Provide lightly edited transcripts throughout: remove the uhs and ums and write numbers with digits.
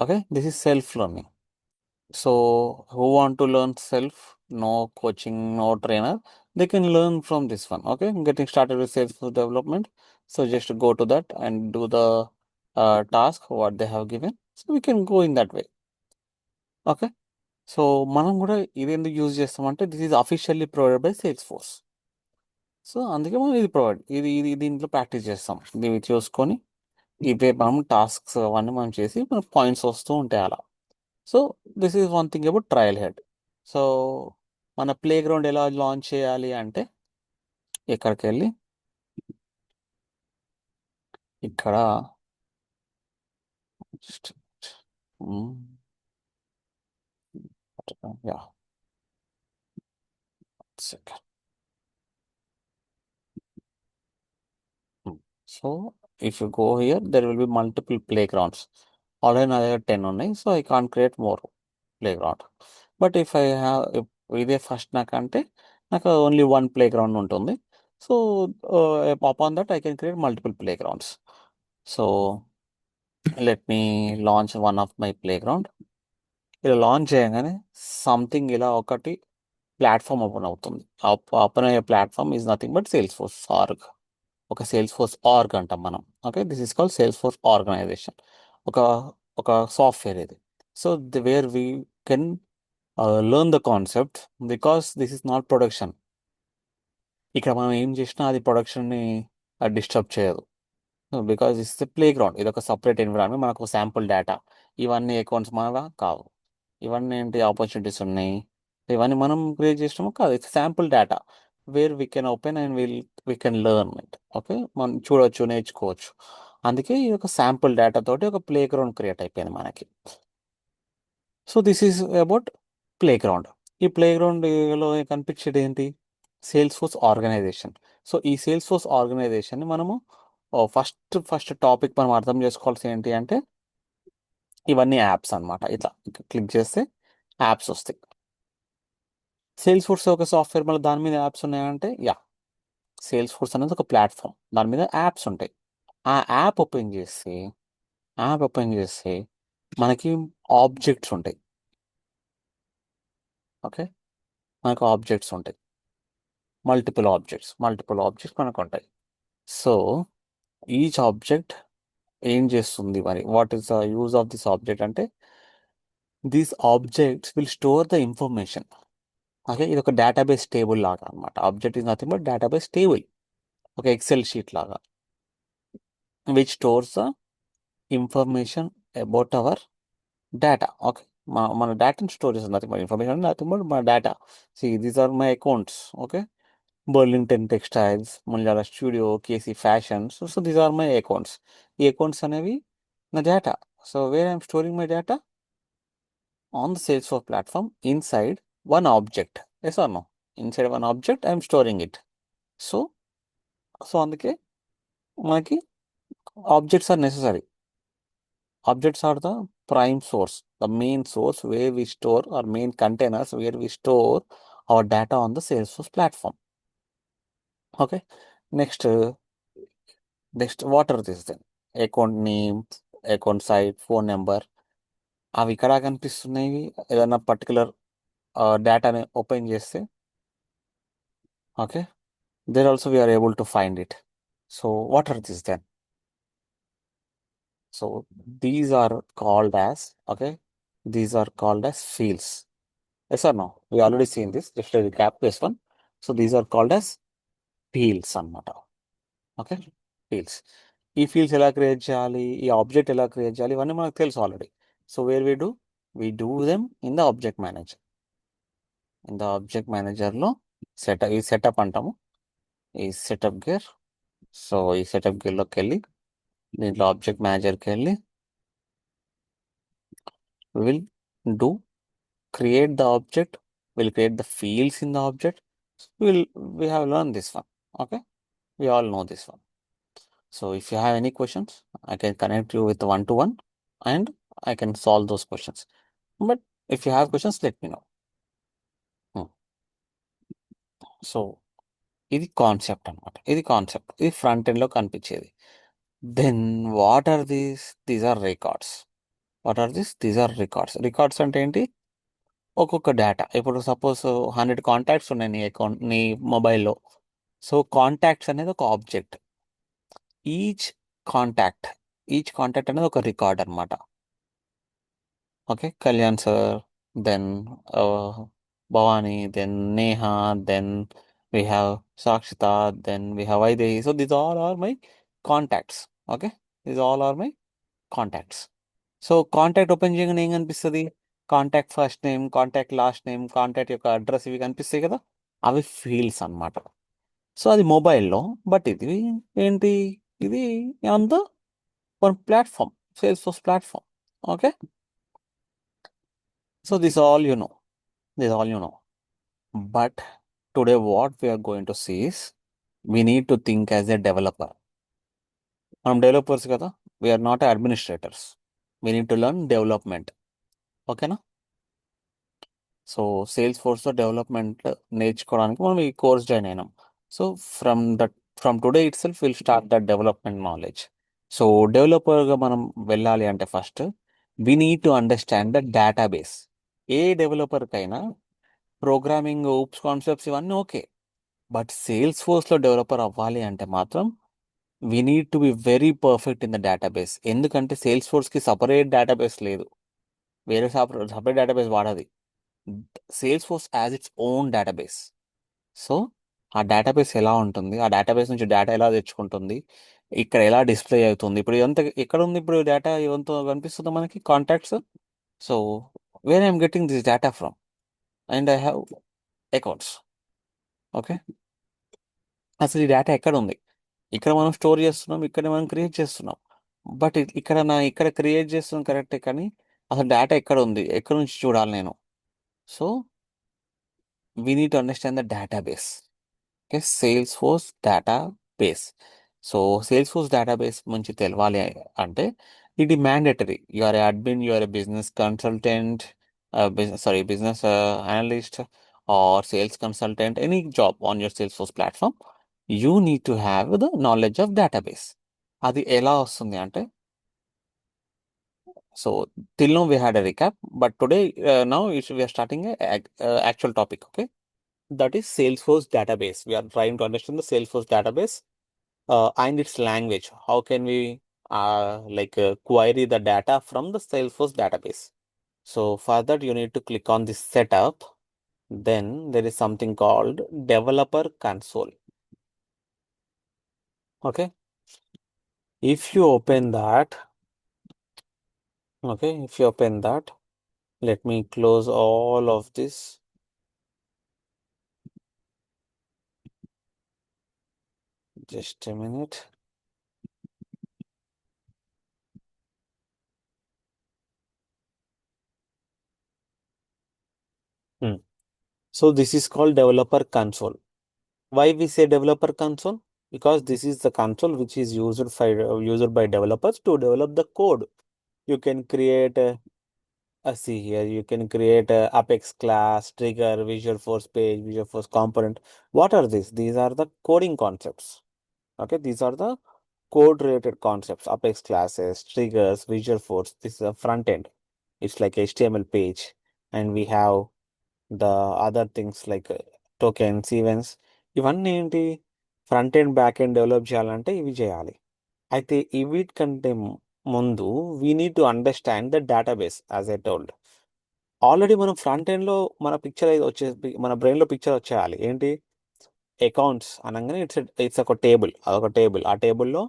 Okay, this is self-learning. So who want to learn self, no coaching, no trainer, they can learn from this one. Okay, getting started with self development. So just go to that and do the task what they have given. So we can go in that way. Okay, so మనం కూడా ఇది ఎందుకు use చేస్తామంటే this is officially provided by sales force. So అందుకే మనం ఇది provide ఇది దీంట్లో ప్రాక్టీస్ చేస్తాం. దీన్ని చూసుకొని ఇవే మనం టాస్క్స్ అవన్నీ మనం చేసి మన పాయింట్స్ వస్తూ ఉంటాయి అలా. So this is one thing about trial head. So మన ప్లే గ్రౌండ్ ఎలా లాంచ్ చేయాలి అంటే ఇక్కడికి వెళ్ళి ఇక్కడ yeah second. So if you go here there will be multiple play grounds. Already నా దగ్గర 10 ఉన్నాయి. So I can't create more play ground. But if I have ఇదే ఫస్ట్ నాకంటే నాకు ఓన్లీ వన్ ప్లే గ్రౌండ్ ఉంటుంది. So upon that I can create multiple play grounds. So let me launch one of my play ground. ఇలా launch చేయగానే something ఇలా ఒకటి platform open అవుతుంది. Open అయ్యే platform is nothing but Salesforce org. ఒక Salesforce org అంటాం మనం. Okay, this is called Salesforce organisation. ఒక ఒక సాఫ్ట్వేర్ ఇది. So where we can learn the concept because this is not production. ఇక్కడ మనం ఏం చేసినా అది ప్రొడక్షన్ని డిస్టర్బ్ చేయదు. Because it's the play ground. ఇది ఒక సపరేట్ ఎన్విరాన్మెంట్. మనకు శాంపుల్ డేటా ఇవన్నీ అకౌంట్స్ మనవా కావు. ఇవన్నీ ఏంటి ఆపర్చునిటీస్ ఉన్నాయి. ఇవన్నీ మనం క్రియేట్ చేసినాము కాదు. It's sample data wear we can open and we can learn it. Okay, మనం చూడొచ్చు, నేర్చుకోవచ్చు. అందుకే ఈ ఒక శాంపుల్ డేటా తోటి ఒక ప్లే గ్రౌండ్ క్రియేట్ అయిపోయింది మనకి. So this is about play ground. ఈ ప్లే గ్రౌండ్లో కనిపించేది ఏంటి? Salesforce organisation. సో ఈ సేల్స్ ఫోర్స్ ఆర్గనైజేషన్ని మనము ఫస్ట్ టాపిక్ మనం అర్థం చేసుకోవాల్సి ఏంటి అంటే ఇవన్నీ యాప్స్ అన్నమాట. ఇట్లా క్లిక్ చేస్తే యాప్స్ వస్తాయి. సేల్స్ ఫోర్స్ ఒక సాఫ్ట్వేర్, మళ్ళీ దాని మీద యాప్స్ ఉన్నాయంటే యా, సేల్స్ ఫోర్స్ అనేది ఒక ప్లాట్ఫామ్, దాని మీద యాప్స్ ఉంటాయి. ఆ యాప్ ఓపెన్ చేస్తే మనకి ఆబ్జెక్ట్స్ ఉంటాయి. ఓకే, మనకు ఆబ్జెక్ట్స్ ఉంటాయి. మల్టిపుల్ ఆబ్జెక్ట్స్ మనకు ఉంటాయి. సో ఈచ్ ఆబ్జెక్ట్ ఏం చేస్తుంది మరి? What is the use of this object అంటే these objects will store the information. Okay, ఇది ఒక డేటాబేస్ టేబుల్ లాగా అనమాట. Object is nothing but database table, ఒక ఎక్సెల్ షీట్ లాగా, which stores the information about our data. Okay, మన డేటాని store చేస్తుంది. Nothing but information, nothing but మన డేటా. See these are my accounts. Okay, Burlington textiles, Munjal studio, KC fashions. So these are my accounts. ఈ accounts అనేవి నా data. So where I'm storing my data on the Salesforce platform inside one object. Yes or no? Inside one object, I am storing it. So, అందుకే మనకి objects are necessary. Objects are the prime source, the main source where we store, or main containers where we store our data on the Salesforce platform. Okay. Next, what are these then? Account name, account site, phone number. అవి ఇక్కడ కనిపిస్తున్నాయి. ఏదైనా particular డేటాని open చేస్తే okay, there also we are able to find it. So what are these then? So these are called as, okay, these are called as fields. Yes or no? We already seen this. Just to recap this one. So these are called as fields అన్నమాట. Okay, fields. ఈ fields ఎలా create చేయాలి, ఈ object ఎలా create చేయాలి, ఇవన్నీ మనకు తెలుసు already. So where we do them in the object manager. In the object manager లో ఈ సెటప్ అంటాము, ఈ సెటప్ గేర్. సో ఈ సెటప్ గేర్లోకి వెళ్ళి దీంట్లో ఆబ్జెక్ట్ మేనేజర్కి వెళ్ళి we will do create the object, we'll create the fields in the object. We have learned this one. Okay, we all know this one. So if you have any questions, I can connect you with one-to-one and I can solve those questions. But if you have questions, let me know. So ఇది concept అనమాట. ఇది front end లో కనిపించేది. Then what are these are records. What are this? These are records. Records అంటే ఏంటి? ఒక్కొక్క data. ఇప్పుడు suppose 100 contacts ఉన్నాయి నీ అకౌంట్, నీ మొబైల్లో. సో కాంటాక్ట్స్ అనేది ఒక object. Each contact each contact అనేది ఒక రికార్డ్ అనమాట. Okay, Kalyan sir, then Bhavani, then Neha, then we have Sakshita, then we have Vaidehi. So these all are my contacts. Okay, these all are my contacts. So contact open చేయగానే ఏం కనిపిస్తుంది? Contact first name, contact last name, contact యొక్క address ఇవి కనిపిస్తాయి కదా, అవి fields అన్నమాట. So అది మొబైల్లో. బట్ ఇది ఏంటి? ఇది అంతా one platform, Salesforce platform. Okay, so this all you know, this all you know. But today what we are going to see is we need to think as a developer. మనం developers కదా, we are not administrators. We need to learn development. ఓకేనా? So సేల్స్ ఫోర్స్లో development నేర్చుకోవడానికి మనం ఈ course join అయినాం. So from today itself will start that development knowledge. So డెవలపర్గా మనం వెళ్ళాలి అంటే first we need to understand the database. ఏ డెవలపర్కైనా ప్రోగ్రామింగ్, ఊప్స్ కాన్సెప్ట్స్ ఇవన్నీ ఓకే. బట్ సేల్స్ ఫోర్స్లో డెవలపర్ అవ్వాలి అంటే మాత్రం we need to be very perfect in the database. ఎందుకంటే సేల్స్ ఫోర్స్కి సపరేట్ డేటాబేస్ లేదు, వేరే సపరేట్ డేటాబేస్ వాడది. Salesforce has its own database. So ఆ డేటాబేస్ ఎలా ఉంటుంది, ఆ డేటాబేస్ నుంచి డేటా ఎలా తెచ్చుకుంటుంది, ఇక్కడ ఎలా డిస్ప్లే అవుతుంది, ఇప్పుడు ఇదంతా ఎక్కడ ఉంది? ఇప్పుడు డేటా ఇవంతా కనిపిస్తుందా మనకి? Contacts. So where I'm getting this data from? And I have accounts. Okay, అసలు ఈ డేటా ఎక్కడ ఉంది? ఇక్కడ మనం స్టోర్ చేస్తున్నాం, ఇక్కడ మనం క్రియేట్ చేస్తున్నాం. బట్ ఇక్కడ క్రియేట్ చేస్తున్నాం కరెక్టే, కానీ అసలు డేటా ఎక్కడ ఉంది, ఎక్కడ నుంచి చూడాలి నేను? So we need to understand the database. Okay, Salesforce database. So Salesforce database నుంచి తెలవాలి అంటే ఇది mandatory. You are admin, you are a business consultant, business analyst or sales consultant, any job on your Salesforce platform, you need to have the knowledge of database. అది ఎలా వస్తుంది అంటే, so till now we had a recap, but today now we are starting a actual topic. Okay, that is Salesforce database. We are trying to understand the Salesforce database and its language. How can we query the data from the Salesforce database? So for that you need to click on this setup. Then there is something called developer console. Okay, if you open that, let me close all of this. Just a minute. So this is called developer console. Why we say developer console? Because this is the console which is used by developers to develop the code. You can create see here, you can create a Apex class, trigger, Visual Force page, Visual Force component. What are these? These are the coding concepts. Okay, these are the code related concepts. Apex classes, triggers, Visual Force. This is a front end. It's like HTML page, and we have the other things like tokens, events. ఇవన్నీ ఏంటి? Front end, back end develop చేయాలంటే ఇవి చేయాలి. అయితే వీటికంటే ముందు we need to understand the database as I told. Already మనం front ఎండ్లో మన పిక్చర్ మన బ్రెయిన్లో పిక్చర్ వచ్చేయాలి. ఏంటి? అకౌంట్స్ అనగానే ఇట్స్ ఒక టేబుల్, అదొక టేబుల్. ఆ టేబుల్లో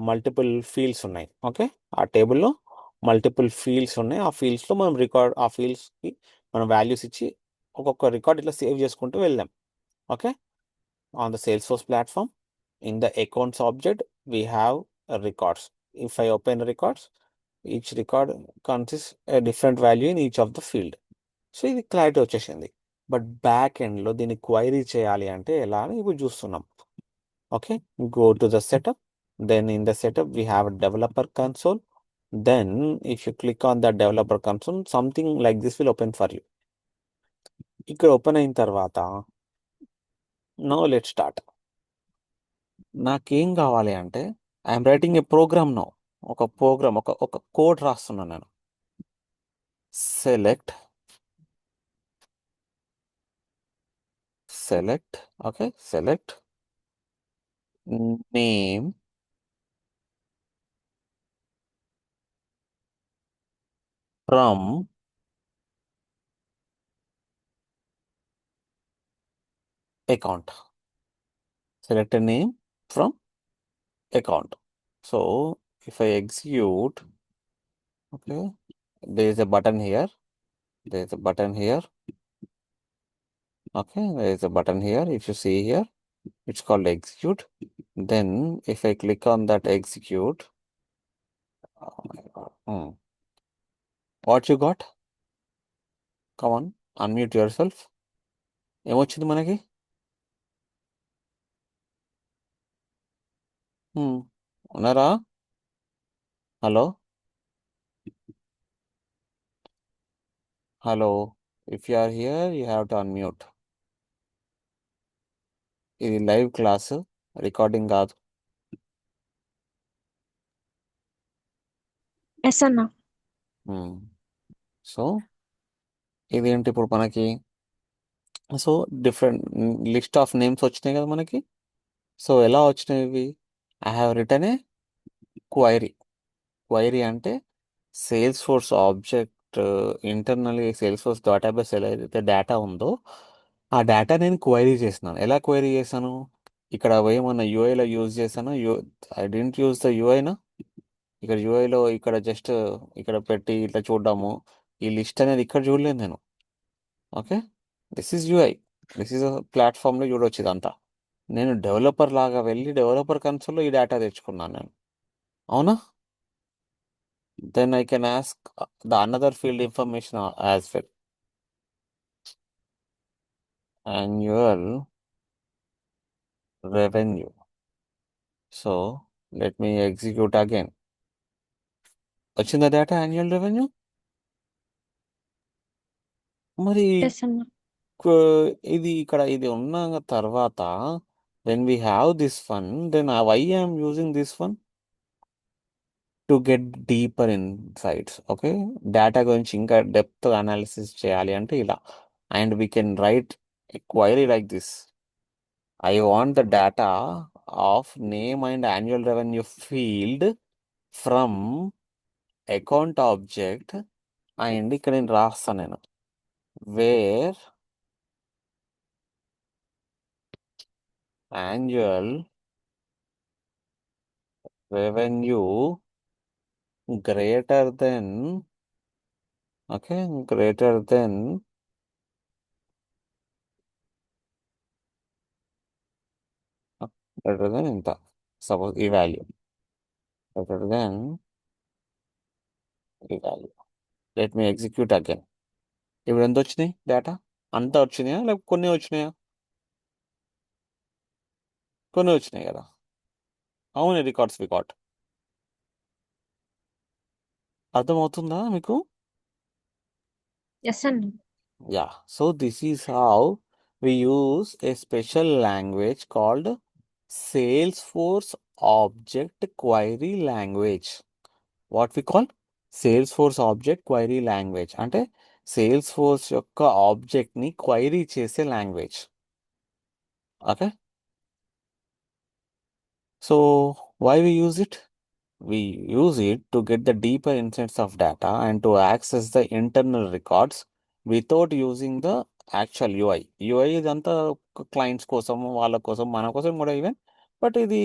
మల్టిపుల్ ఫీల్డ్స్ ఉన్నాయి. ఓకే, ఆ టేబుల్లో మల్టిపుల్ ఫీల్డ్స్ ఉన్నాయి. ఆ ఫీల్డ్స్లో మనం ఆ ఫీల్డ్స్కి మనం వాల్యూస్ ఇచ్చి ఒక్కొక్క రికార్డ్ ఇట్లా సేవ్ చేసుకుంటూ వెళ్దాం. Okay, on the Salesforce platform, in the accounts object, we have records. If I open records, each record consists a different value in each of the field. So ఇది clarity వచ్చేసింది. But back ఎండ్లో దీన్ని query చేయాలి అంటే ఎలా అని ఇప్పుడు చూస్తున్నాం. Okay, go to the setup. Then in the setup, we have developer console. Then if you click on the developer console, something like this will open for you. ఇక్కడ open అయిన తర్వాత నో లెట్ స్టార్ట్. నాకేం కావాలి అంటే I'm writing a program no. ఒక program, ఒక code రాస్తున్నాను నేను. select, okay, select name from account. Select a name from account. So if I execute, okay, there is a button here. There is a button here. Okay, there is a button here. If you see here, it's called execute. Then if I click on that execute, oh my God. What you got? Come on, unmute yourself. ఏమొచ్చింది మనకి? ఉన్నారా? Hello? Hello? If you are here, you have to unmute. ఇది live class, recording కాదు. Yes అన్న. So ఇదేంటి ఇప్పుడు మనకి? So different list of names వచ్చినాయి కదా మనకి. సో ఎలా వచ్చినాయి ఇవి? I have written a query. Query అంటే Salesforce object internally Salesforce database ఎలా అయితే డేటా ఉందో ఆ డేటా నేను క్వైరీ చేసినాను. ఎలా క్వైరీ చేశాను? ఇక్కడ ఏమన్నా యూఐలో యూజ్ చేశాను. ఐ డెంట్ యూజ్ ద యూఐనా. ఇక్కడ యూఐలో ఇక్కడ జస్ట్ ఇక్కడ పెట్టి ఇట్లా చూడడము, ఈ లిస్ట్ అనేది ఇక్కడ చూడలేదు నేను. Okay, this is UI. This is ప్లాట్ఫామ్లో చూడవచ్చు ఇదంతా. నేను డెవలపర్ లాగా వెళ్ళి డెవలపర్ కన్సోల్లో ఈ డేటా తెచ్చుకున్నాను నేను. అవునా? Then I can ask the another field information as well. Annual revenue. So let me execute again. వచ్చిందా డేటా యాన్యువల్ రెవెన్యూ? మరి ఎస్ అన్న. ఇది ఇక్కడ ఇది ఉన్న తర్వాత when we have this one, then why I am using this one? To get deeper insights. Okay, data గురించి ఇంకా డెప్త్ అనాలిసిస్ చేయాలి అంటే ఇలా. And we can write a query like this. I want the data of name and annual revenue field from account object. And ఇక్కడ నేను రాస్తాను నేను where annual revenue greater than, okay, greater than ఇంత, suppose ఈ value greater than ఈ value. Let me execute again. ఇప్పుడు ఎంత వచ్చినాయి డేటా? అంతా వచ్చినాయా లేకపోతే కొన్ని వచ్చినాయా? కొన్ని వచ్చినాయి కదా. అవును, రికార్డ్స్ వి గాట్. అర్థమవుతుందా మీకు? ఎస్ అన్న. Yeah. So this is how we use a special language called Salesforce Object Query Language. What we call Salesforce Object Query Language అంటే Salesforce యొక్క ఆబ్జెక్ట్ని క్వైరీ చేసే language. Okay, so why we use it? We use it to get the deeper insights of data and to access the internal records without using the actual UI. UI ఇదంతా clients కోసం, వాళ్ళ కోసం, మన కోసం కూడా even. But ఇది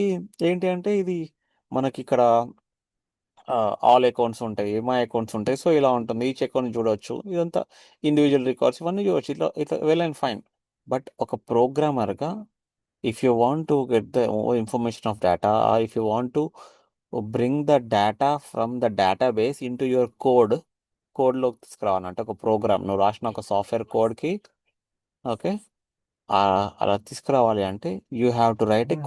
ఏంటి అంటే ఇది మనకి ఇక్కడ ఆల్ అకౌంట్స్ ఉంటాయి, మై అకౌంట్స్ ఉంటాయి. సో ఇలా ఉంటుంది. ఈచ్ అకౌంట్ చూడవచ్చు. ఇదంతా ఇండివిజువల్ రికార్డ్స్ ఇవన్నీ చూడవచ్చు. ఇట్లా ఇట్లా వెల్ అండ్ ఫైన్. బట్ ఒక ప్రోగ్రామర్గా if you want to get the information of data, or if you want to bring the data from the database into your కోడ్లోకి తీసుకురావాలంటే ఒక ప్రోగ్రామ్ నువ్వు రాసిన ఒక సాఫ్ట్వేర్ కోడ్కి, ఓకే, అలా తీసుకురావాలి అంటే you have to write a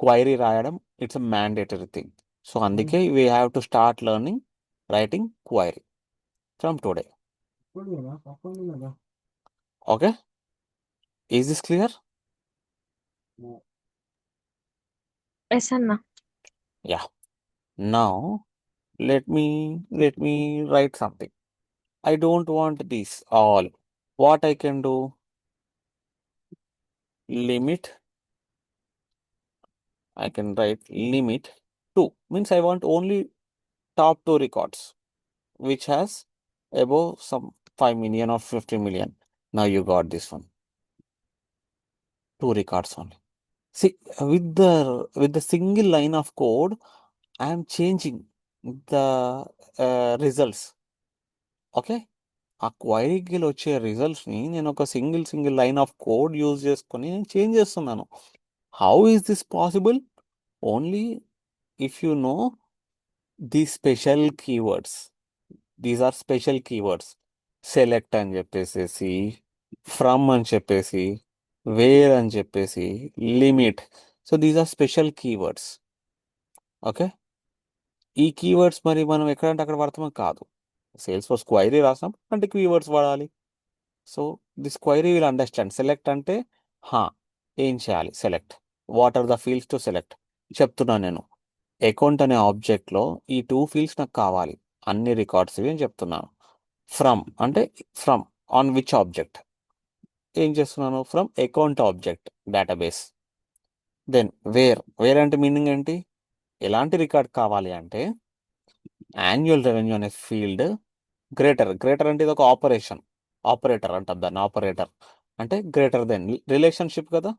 query రాయడం it's a mandatory thing. So అందుకే we have to start learning writing query from today. Okay, is this clear? Yes అన్న. Yeah. Now let me write something. I don't want this all. What I can do? Limit. I can write limit 2. Means I want only top 2 records, which has above some 5 million or 50 million. Now you got this one. 2 records only. See, with the single line of code, I am changing the results. Okay? ఆ క్వైరీకి వచ్చే రిజల్ట్స్ని నేను ఒక single line of code use చేసుకొని నేను change చేస్తున్నాను. How is this possible? Only if you know the special keywords. These are special keywords. Select అని చెప్పేసేసి, ఫ్రమ్ అని చెప్పేసి, వేర్ అని చెప్పేసి, limit. So these are special keywords. Okay, ఈ కీవర్డ్స్ మరి మనం ఎక్కడంటే అక్కడ వాడతామో కాదు. సేల్స్ ఫోర్స్ క్వైరీ రాసాం అంటే కీవర్డ్స్ వాడాలి. So this query will understand. Select అంటే హా, ఏం చేయాలి? Select. What are the fields to select చెప్తున్నాను నేను. అకౌంట్ అనే ఆబ్జెక్ట్లో ఈ 2 ఫీల్డ్స్ నాకు కావాలి, అన్ని రికార్డ్స్ ఇవి అని చెప్తున్నాను. ఫ్రమ్ అంటే ఫ్రమ్ ఆన్ విచ్ ఆబ్జెక్ట్? ఏం చేస్తున్నాను? From account object database. Then where అంటే మీనింగ్ ఏంటి? ఎలాంటి రికార్డ్ కావాలి అంటే యాన్యువల్ రెవెన్యూ అనే ఫీల్డ్ గ్రేటర్ అంటే ఇది ఒక ఆపరేటర్ అంటారు దాన్ని. ఆపరేటర్ అంటే గ్రేటర్ దెన్ రిలేషన్షిప్ కదా.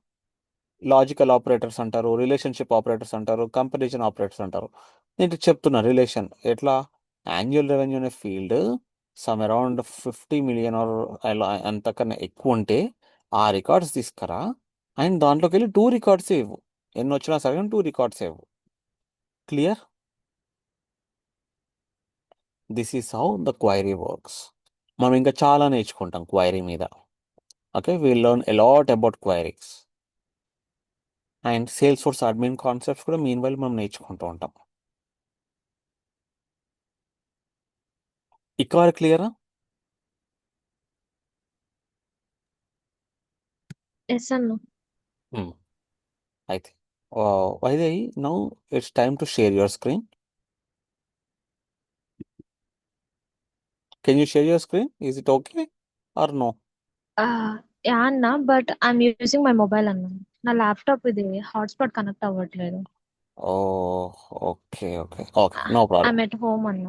లాజికల్ ఆపరేటర్స్ అంటారు, రిలేషన్షిప్ ఆపరేటర్స్ అంటారు, కంపారిజన్ ఆపరేటర్స్ అంటారు. నేను చెప్తున్నా రిలేషన్ ఎట్లా. యాన్యువల్ రెవెన్యూ అనే field some around 50 million or అలా అంతకన్నా ఎక్కువ ఉంటే ఆ రికార్డ్స్ తీసుకురా అండ్ దాంట్లోకి వెళ్ళి 2 రికార్డ్స్ ఇవ్వు. ఎన్ని వచ్చినా సరే 2 రికార్డ్స్ ఇవ్వు. Clear? This is how the query works. మనం ఇంకా చాలా నేర్చుకుంటాం క్వైరీ మీద. Okay, we'll learn a lot about queries and Salesforce admin concepts కూడా మీన్ వైల్ మనం నేర్చుకుంటూ ఉంటాం. ఇక్కడ క్లియరా? ఎస్ అన్న. అయితే Vaidehi, now it's time to share your screen. Can you share your screen? Is it okay or no? Yeah అన్న, but I'm using my mobile అన్న. నా ల్యాప్టాప్ ఇది హాట్స్పాట్ కనెక్ట్ అవ్వట్లేదు. Oh, okay okay okay, no problem. I'm at home అన్న.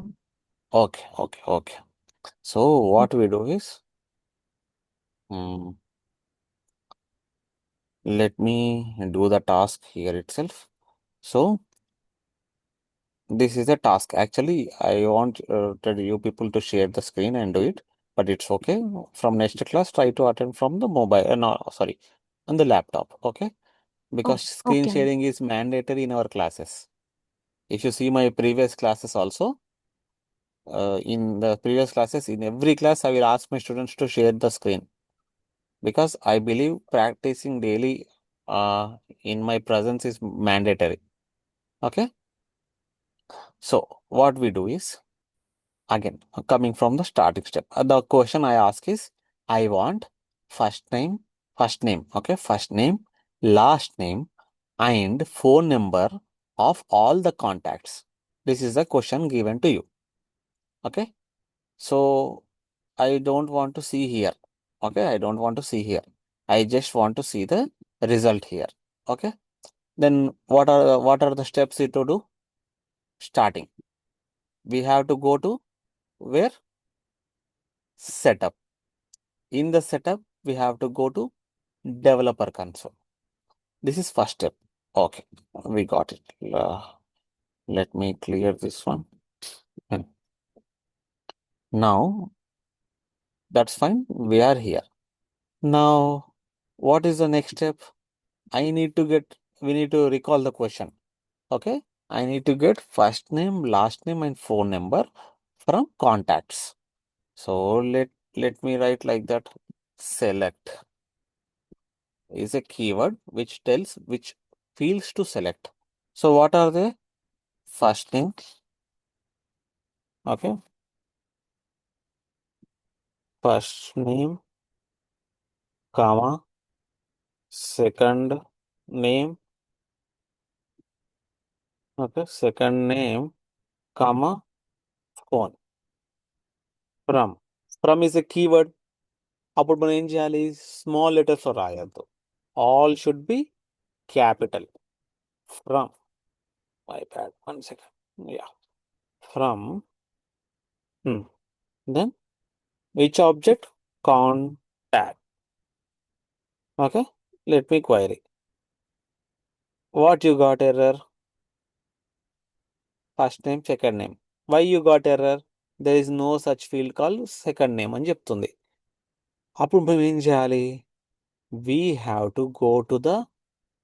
Okay okay okay. So what we do is, let me do the task here itself. So this is a task. Actually, I want you people to share the screen and do it, but it's okay. From next class, try to attend from the mobile. No, sorry, on the laptop. Okay, because screen okay అన్న. sharing is mandatory in our classes. If you see my previous classes also, in the previous classes, in every class, I will ask my students to share the screen because I believe practicing daily in my presence is mandatory. Okay. So what we do is, again, coming from the starting step, the question I ask is, I want first name, okay, first name, last name, and phone number of all the contacts. This is the question given to you. Okay. So I don't want to see here. Okay. I don't want to see here. I just want to see the result here. Okay. Then what are the steps to do? Starting, we have to go to where? Setup. In the setup, we have to go to developer console. This is first step. Okay, we got it. Let me clear this one. Hmm. Now, that's fine. We are here. Now, what is the next step? We need to recall the question. Okay, I need to get first name, last name, and phone number from contacts. So let me write like that. Select is a keyword which tells which fields to select. So what are they? First name, okay, first name, comma, second name, okay, second name, comma, phone, from. From is a keyword. అప్పుడు మనం ఏం చేయాలి? Small లెటర్స్లో రాయొద్దు, all should be capital. From, my bad, 1 second. Yeah, from, then which object? Contact. Okay, let me query. What you got error? First name, second name. Why you got error? There is no such field call second name అని చెప్తుంది. అప్పుడు మేము ఏం చేయాలి? We have to go to the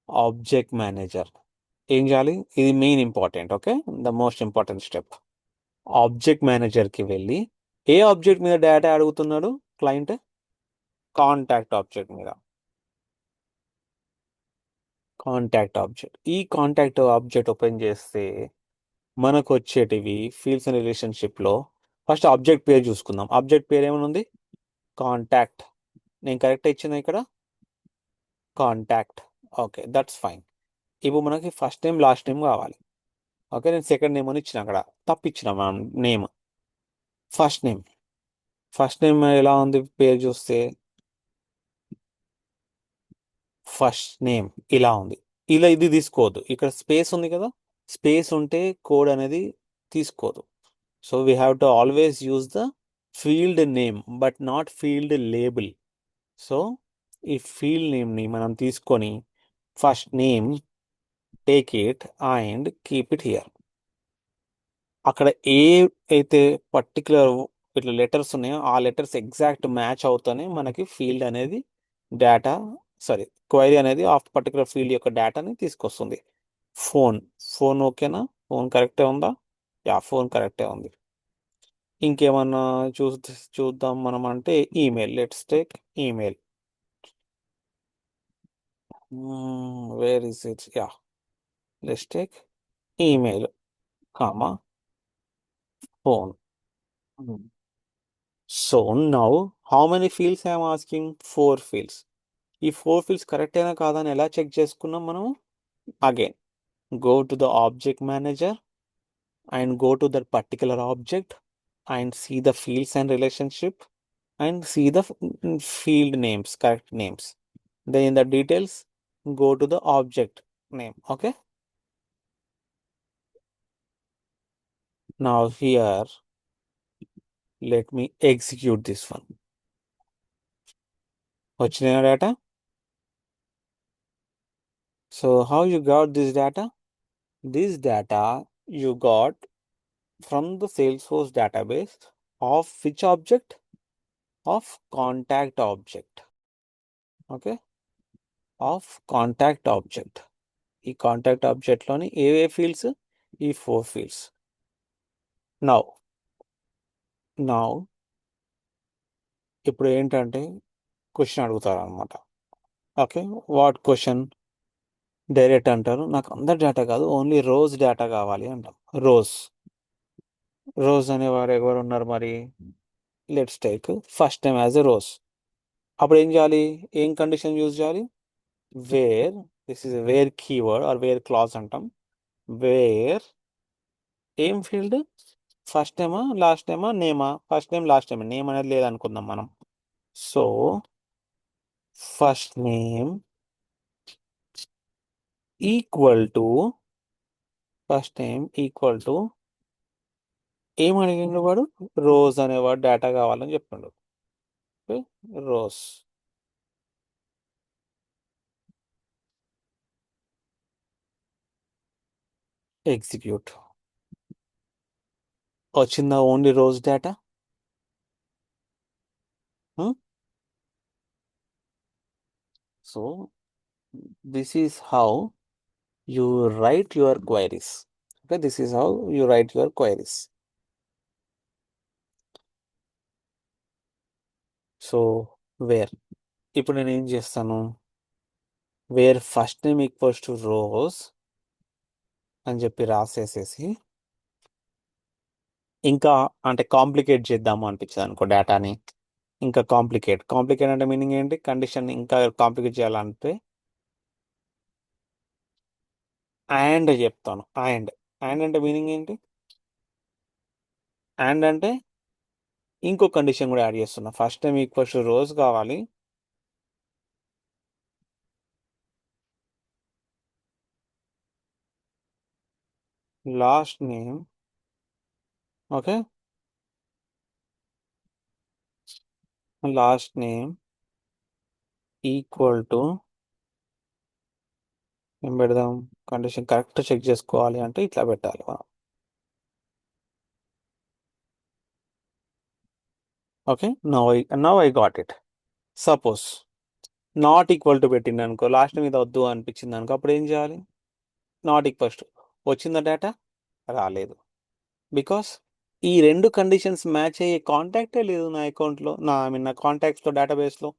object manager. ఏం చేయాలి? ఇది main important. Okay, the most important step. Object మేనేజర్కి వెళ్ళి ఏ ఆబ్జెక్ట్ మీద డేటా అడుగుతున్నాడు క్లయింట్? కాంటాక్ట్ ఆబ్జెక్ట్ మీద. Contact object. ఈ కాంటాక్ట్ ఆబ్జెక్ట్ ఓపెన్ చేస్తే మనకు వచ్చేటివి ఫీల్డ్స్ అండ్ రిలేషన్షిప్లో ఫస్ట్ ఆబ్జెక్ట్ పేరు చూసుకుందాం. ఆబ్జెక్ట్ పేరు ఏమైనా కాంటాక్ట్. నేను కరెక్ట్ ఇచ్చిన ఇక్కడ కాంటాక్ట్. Okay, that's fine. ఇప్పుడు మనకి ఫస్ట్ నేమ్ లాస్ట్ నేమ్ కావాలి. ఓకే, నేను సెకండ్ నేమ్ అని ఇచ్చిన, అక్కడ తప్పు ఇచ్చిన మనం name. First name, first name ఎలా ఉంది పేరు చూస్తే? ఫస్ట్ నేమ్ ఇలా ఉంది. ఇలా ఇది తీసుకోవద్దు, ఇక్కడ స్పేస్ ఉంది కదా, స్పేస్ ఉంటే కోడ్ అనేది తీసుకోదు. So we have to always use the field name but not field label. So ఈ ఫీల్డ్ నేమ్ని మనం తీసుకొని first name, take it and keep it here. అక్కడ ఏ అయితే పర్టికులర్ ఇట్లా లెటర్స్ ఉన్నాయో ఆ లెటర్స్ ఎగ్జాక్ట్ మ్యాచ్ అవుతానే మనకి ఫీల్డ్ అనేది డేటా, సారీ, క్వైరీ అనేది ఆ పర్టికులర్ ఫీల్డ్ యొక్క డేటాని తీసుకొస్తుంది. ఫోన్, ఫోన్ ఓకేనా? ఫోన్ కరెక్టే ఉందా? యా, ఫోన్ కరెక్టే ఉంది. ఇంకేమన్నా చూద్దాం మనం అంటే email. Let's take email. Where is it? Yeah, let's take email, comma phone. So now how many fields I'm asking? 4 fields. ఈ 4 ఫీల్డ్స్ కరెక్ట్ అయినా కాదా అని ఎలా చెక్ చేసుకున్నాం మనము? Again go to the object manager and go to that particular object and see the fields and relationship and see the field names, correct names. Then in the details, go to the object name. Okay, now here let me execute this one. What's data? So how you got this data? This data you got from the Salesforce database of which object? Of contact object. Okay, of contact object. ఈ contact ఆబ్జెక్ట్లోని ఏ fields? ఈ 4 fields. Now now ఇప్పుడు ఏంటంటే question అడుగుతారు అనమాట. Okay, what question? Direct అంటారు, నాకు అందరి data కాదు, ఓన్లీ రోజ్ డేటా కావాలి అంటాం. రోజ్, రోజ్ అనేవారు ఎవరు ఉన్నారు మరి? Let's take first time as a Rose. అప్పుడు ఏం చేయాలి? ఏం కండిషన్ యూజ్ చేయాలి? Where, this is where keyword or where clause అంటాం. వేర్ ఏం ఫీల్డ్? ఫస్ట్ నేమా లాస్ట్ నేమా నేమా? First name last name, name అనేది లేదనుకుందాం మనం. So first name equal to, first name equal to ఏం అడిగిండు వాడు? రోజ్ అనేవాడు డేటా కావాలని చెప్పిండు. రోజ్. ఎగ్జిక్యూట్. వచ్చిందా only Rose data? So this is how you write your queries. Okay, this is how you write your queries. So where, ఇప్పుడు నేను ఏం చేస్తాను? Where first name equals to Rose అని చెప్పి రాసేసేసి, ఇంకా అంటే కాంప్లికేట్ చేద్దాము అనిపించదు అనుకో డేటాని, ఇంకా కాంప్లికేట్. కాంప్లికేట్ అంటే మీనింగ్ ఏంటి? కండిషన్ ఇంకా కాంప్లికేట్ చేయాలంటే అండ్ చెప్తాను. అండ్ అంటే మీనింగ్ ఏంటి? అండ్ అంటే ఇంకో కండిషన్ కూడా యాడ్ చేస్తున్నా. First name equals to Rose కావాలి. Last name, okay, last name equal to ఏం పెడదాం? కండిషన్ కరెక్ట్ చెక్ చేసుకోవాలి అంటే ఇట్లా పెట్టాలి మనం. Okay, now I got it. Suppose not equal to పెట్టింది అనుకో, లాస్ట్ మీద వద్దు అనిపించింది అనుకో, అప్పుడు ఏం చేయాలి? నాట్ ఈక్వల్స్ టు వచ్చిందా డేటా? రాలేదు. బికాస్ ఈ రెండు కండిషన్స్ మ్యాచ్ అయ్యే కాంటాక్టే లేదు నా అకౌంట్లో, నా కాంటాక్ట్స్లో, డేటాబేస్లో.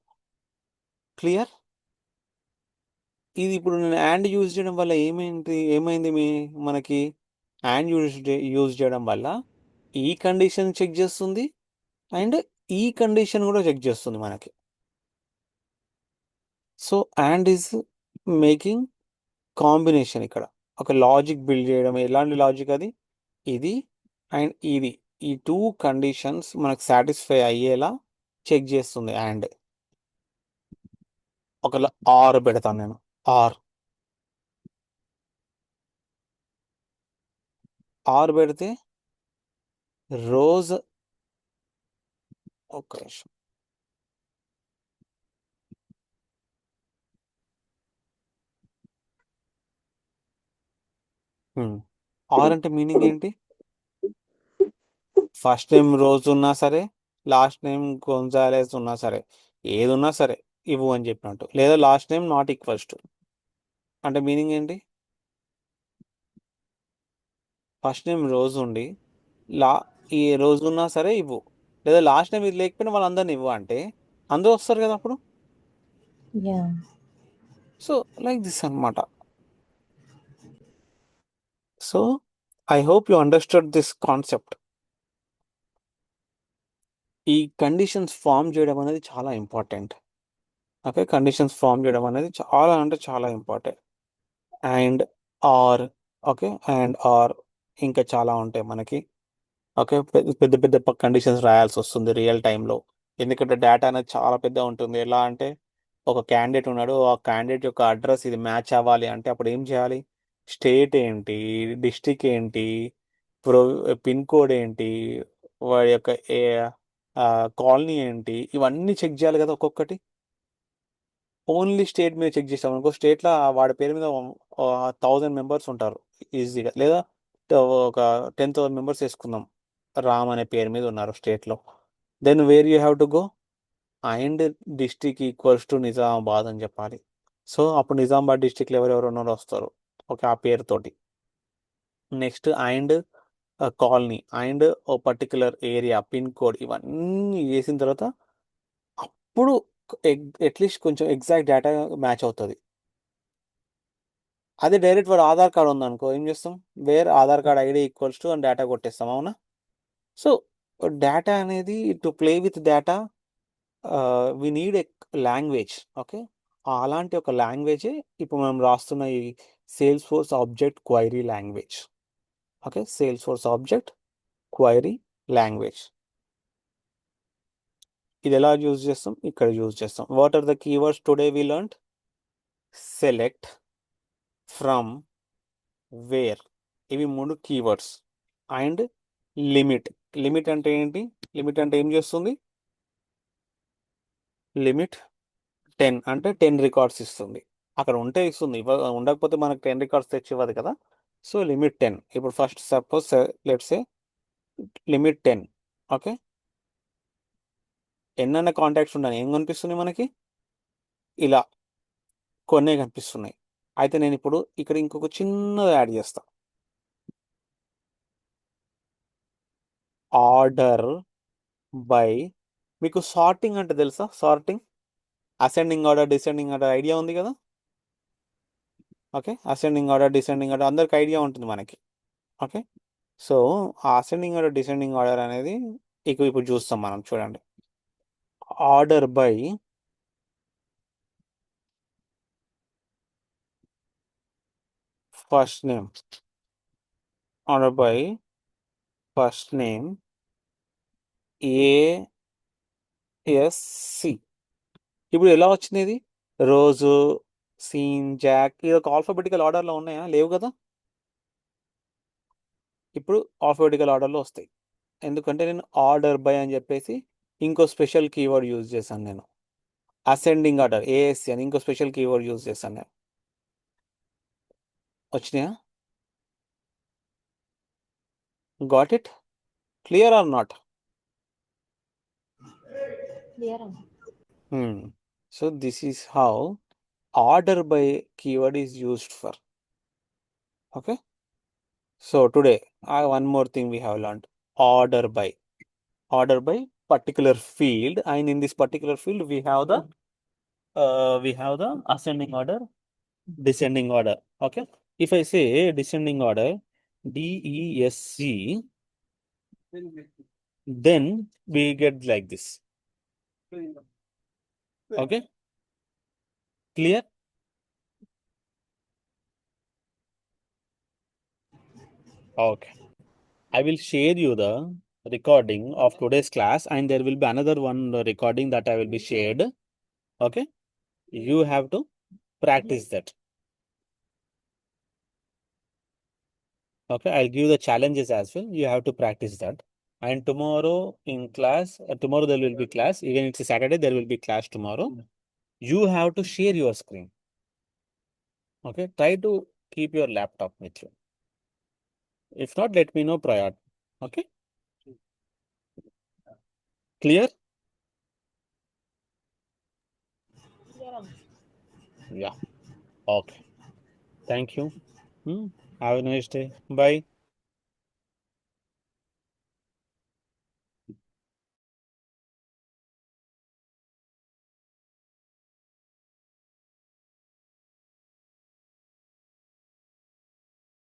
క్లియర్? ఇది ఇప్పుడు నేను యాండ్ యూజ్ చేయడం వల్ల ఏమైంది మనకి యాండ్ యూజ్ చేయడం వల్ల ఈ కండిషన్ చెక్ చేస్తుంది అండ్ ఈ కండిషన్ కూడా చెక్ చేస్తుంది మనకి. So and is making combination. ఇక్కడ ఒక లాజిక్ బిల్డ్ చేయడం. ఎలాంటి లాజిక్ అది? ఇది అండ్ ఇది, ఈ టూ కండిషన్స్ మనకు సాటిస్ఫై అయ్యేలా చెక్ చేస్తుంది అండ్. ఒకవేళ ఆర్ పెడతాను నేను. ఆర్ ఆర్ పెడితే రోజ్, ఒక నిమిషం, ఆర్ అంటే మీనింగ్ ఏంటి? ఫస్ట్ నేమ్ రోజ్ ఉన్నా సరే, లాస్ట్ నేమ్ గొంజాలెస్ ఉన్నా సరే, ఏది ఉన్నా సరే ఇవ్వు అని చెప్పినట్టు. లేదా last name not equals to అంటే మీనింగ్ ఏంటి? ఫస్ట్ నేమ్ రోజ్ ఉండి లా ఈ రోజు ఉన్నా సరే ఇవ్వు, లేదా లాస్ట్ నేమ్ ఇది లేకపోయినా వాళ్ళందరిని ఇవ్వు అంటే అందరూ వస్తారు కదా అప్పుడు. Yeah. సో లైక్ దిస్ అన్నమాట. So I hope you understood this concept. ఈ కండిషన్స్ ఫామ్ చేయడం అనేది చాలా ఇంపార్టెంట్. ఓకే, కండిషన్స్ ఫామ్ చేయడం అనేది చాలా అంటే చాలా important. And or, okay, and or ఇంకా చాలా ఉంటాయి మనకి. ఓకే, పెద్ద పెద్ద కండిషన్స్ రాయాల్సి వస్తుంది రియల్ టైంలో. ఎందుకంటే డేటా అనేది చాలా పెద్ద ఉంటుంది. ఎలా అంటే ఒక క్యాండిడేట్ ఉన్నాడు, ఆ క్యాండిడేట్ యొక్క అడ్రస్ ఇది మ్యాచ్ అవ్వాలి అంటే అప్పుడు ఏం చేయాలి? స్టేట్ ఏంటి, డిస్టిక్ ఏంటి, ప్రో పిన్ కోడ్ ఏంటి, వాడి యొక్క కాలనీ ఏంటి, ఇవన్నీ చెక్ చేయాలి కదా ఒక్కొక్కటి. ఓన్లీ స్టేట్ మీద చెక్ చేసాం అనుకో, స్టేట్లో వాడి పేరు మీద 1000 మెంబర్స్ ఉంటారు ఈజీగా, లేదా ఒక 10,000 మెంబర్స్ వేసుకుందాం, రామ్ అనే పేరు మీద ఉన్నారు స్టేట్లో. Then where you have to go? And district equals to Nizamabad అని చెప్పాలి. సో అప్పుడు నిజామాబాద్ డిస్టిక్లో ఎవరెవరు ఉన్నారో వస్తారు, ఓకే, ఆ పేరుతోటి. నెక్స్ట్ అండ్ కాలనీ అండ్ ఓ పర్టికులర్ ఏరియా పిన్ కోడ్, ఇవన్నీ వేసిన తర్వాత అప్పుడు అట్లీస్ట్ కొంచెం ఎగ్జాక్ట్ డేటా మ్యాచ్ అవుతుంది. అదే డైరెక్ట్ వాడు ఆధార్ కార్డ్ ఉందనుకో ఏం చేస్తాం? Where Aadhaar card ID equals to అని డేటా కొట్టేస్తాం, అవునా? సో డేటా అనేది, to play with data we need a language. Okay, అలాంటి ఒక లాంగ్వేజే ఇప్పుడు మనం రాస్తున్న ఈ Salesforce object query language. Okay, Salesforce object query language. ఇది ఎలా యూజ్ చేస్తాం? ఇక్కడ యూజ్ చేస్తాం. What are the keywords today we learn? Select, from, where, ఇవి మూడు కీవర్డ్స్. And limit. లిమిట్ అంటే ఏంటి? లిమిట్ అంటే ఏం చేస్తుంది? లిమిట్ 10 అంటే 10 రికార్డ్స్ ఇస్తుంది. అక్కడ ఉంటే ఇస్తుంది, ఉండకపోతే మనకు 10 రికార్డ్స్ తెచ్చి ఇవ్వదు కదా. So limit 10. ఇప్పుడు first suppose let's say limit 10. Okay, ఎన్నైనా కాంటాక్ట్స్ ఉండని ఏం కనిపిస్తుంది మనకి? ఇలా కొన్నే కనిపిస్తున్నాయి. అయితే నేను ఇప్పుడు ఇక్కడ ఇంకొక చిన్నది యాడ్ చేస్తా. ఆర్డర్ బై, మీకు సార్టింగ్ అంటే తెలుసా? Sorting, ascending order, descending order idea ఉంది కదా. Okay, ascending order, descending order అందరికి ఐడియా ఉంటుంది మనకి. ఓకే, సో ఆ అసెండింగ్ ఆర్డర్, డిసెండింగ్ ఆర్డర్ అనేది ఇప్పుడు చూస్తాం మనం. చూడండి, order by first name, order by first name ASC. ఇప్పుడు ఎలా వచ్చినది? రోజు, సీన్, జాక్, ఇది ఒక ఆల్ఫాబెటికల్ ఆర్డర్లో ఉన్నాయా? లేవు కదా. ఇప్పుడు ఆల్ఫాబెటికల్ ఆర్డర్లో వస్తాయి. ఎందుకంటే నేను ఆర్డర్ బై అని చెప్పేసి ఇంకో స్పెషల్ కీవర్డ్ యూజ్ చేశాను. నేను అసెండింగ్ ఆర్డర్ ఏఎస్సి అని ఇంకో స్పెషల్ కీవర్డ్ యూజ్ చేశాను నేను. వచ్చినాయా? Got it? Clear or not? Clear అన్న. So this is how order by keyword is used for. Okay. So today, one more thing we have learned: order by. Order by particular field, and in this particular field we have the ascending order, descending order. Okay. If I say descending order, DESC, then we get like this. Okay. Clear? Okay. I will share you the recording of today's class, and there will be another one recording that I will be shared. Okay. You have to practice that. Okay. I'll give you the challenges as well. You have to practice that. And tomorrow in class, tomorrow there will be class. Even it's a Saturday, there will be class tomorrow. You have to share your screen. Okay. Try to keep your laptop with you. If not, let me know prior. Okay. Clear? Clear అన్న. Yeah. Okay. Thank you. Have a nice day. Bye.